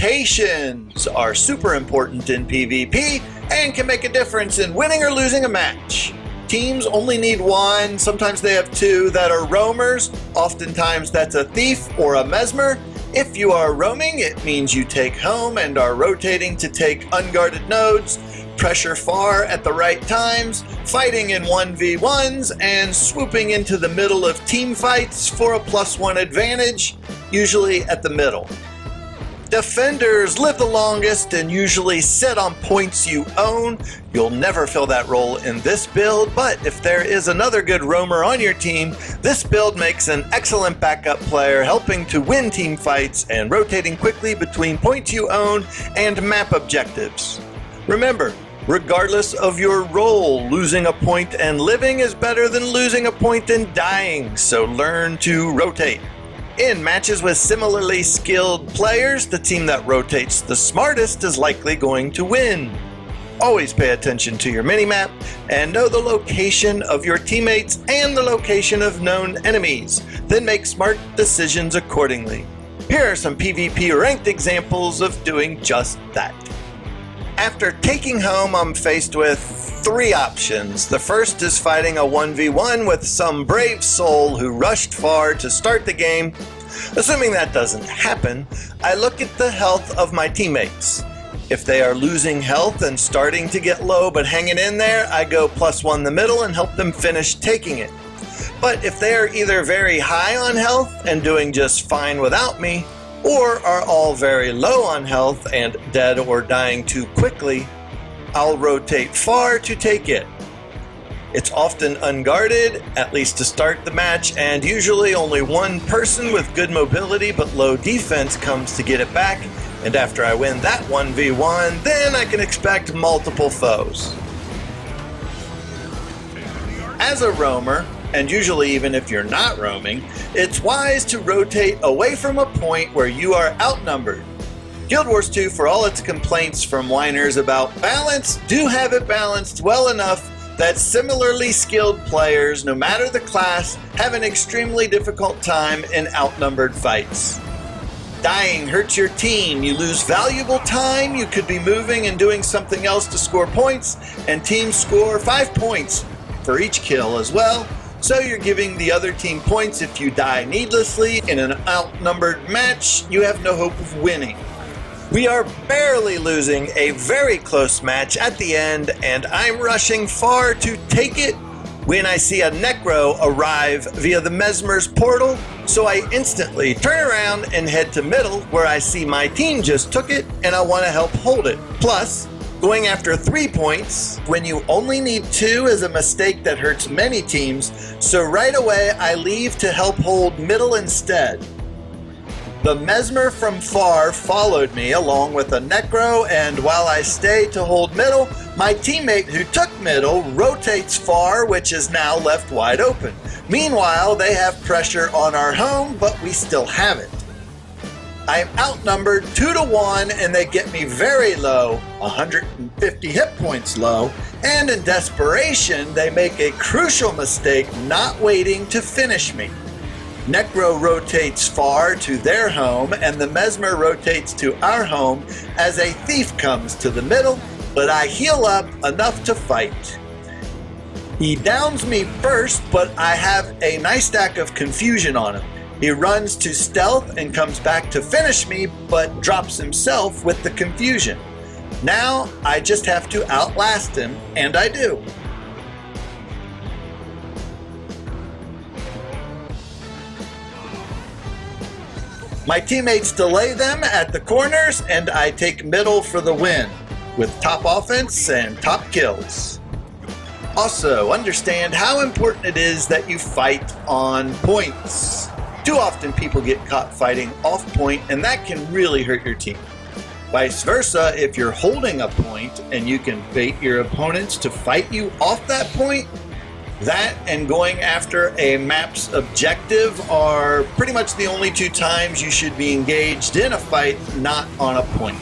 Locations are super important in PvP and can make a difference in winning or losing a match. Teams only need one, sometimes they have two that are roamers, oftentimes that's a thief or a mesmer. If you are roaming, it means you take home and are rotating to take unguarded nodes, pressure far at the right times, fighting in 1v1s, and swooping into the middle of team fights for a +1 advantage, usually at the middle. Defenders live the longest and usually sit on points you own. You'll never fill that role in this build, but if there is another good roamer on your team, this build makes an excellent backup player, helping to win team fights and rotating quickly between points you own and map objectives. Remember, regardless of your role, losing a point and living is better than losing a point and dying, so learn to rotate. In matches with similarly skilled players, the team that rotates the smartest is likely going to win. Always pay attention to your minimap and know the location of your teammates and the location of known enemies, then make smart decisions accordingly. Here are some PvP ranked examples of doing just that. After taking home, I'm faced with three options. The first is fighting a 1v1 with some brave soul who rushed far to start the game. Assuming that doesn't happen, I look at the health of my teammates. If they are losing health and starting to get low but hanging in there, I go +1 the middle and help them finish taking it. But if they are either very high on health and doing just fine without me, or are all very low on health and dead or dying too quickly, I'll rotate far to take it. It's often unguarded, at least to start the match, and usually only one person with good mobility but low defense comes to get it back, and after I win that 1v1, then I can expect multiple foes. As a roamer, and usually even if you're not roaming, it's wise to rotate away from a point where you are outnumbered. Guild Wars 2, for all its complaints from whiners about balance, do have it balanced well enough that similarly skilled players, no matter the class, have an extremely difficult time in outnumbered fights. Dying hurts your team, you lose valuable time, you could be moving and doing something else to score points, and teams score 5 points for each kill as well. So you're giving the other team points if you die needlessly. In an outnumbered match, you have no hope of winning. We are barely losing a very close match at the end, and I'm rushing far to take it when I see a Necro arrive via the Mesmer's portal, so I instantly turn around and head to middle where I see my team just took it and I want to help hold it. Plus, going after 3 points when you only need 2 is a mistake that hurts many teams, so right away I leave to help hold middle instead. The Mesmer from far followed me along with a Necro, and while I stay to hold middle, my teammate who took middle rotates far, which is now left wide open. Meanwhile, they have pressure on our home, but we still have it. I am outnumbered 2-1 and they get me very low, 150 hit points low, and in desperation they make a crucial mistake not waiting to finish me. Necro rotates far to their home and the Mesmer rotates to our home as a thief comes to the middle, but I heal up enough to fight. He downs me first, but I have a nice stack of confusion on him. He runs to stealth and comes back to finish me, but drops himself with the confusion. Now I just have to outlast him, and I do. My teammates delay them at the corners, and I take middle for the win, with top offense and top kills. Also, understand how important it is that you fight on points. Too often people get caught fighting off point, and that can really hurt your team. Vice versa, if you're holding a point and you can bait your opponents to fight you off that point, that and going after a map's objective are pretty much the only 2 times you should be engaged in a fight, not on a point.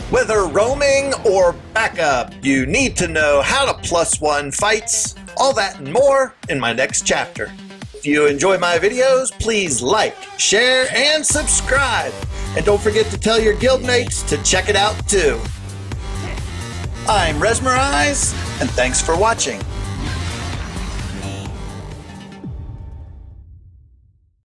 Whether roaming or backup, you need to know how to +1 fights. All that and more in my next chapter. If If you enjoy my videos, please like, share, and subscribe. And don't forget to tell your guildmates to check it out too. I'm Rezmerize, and thanks for watching.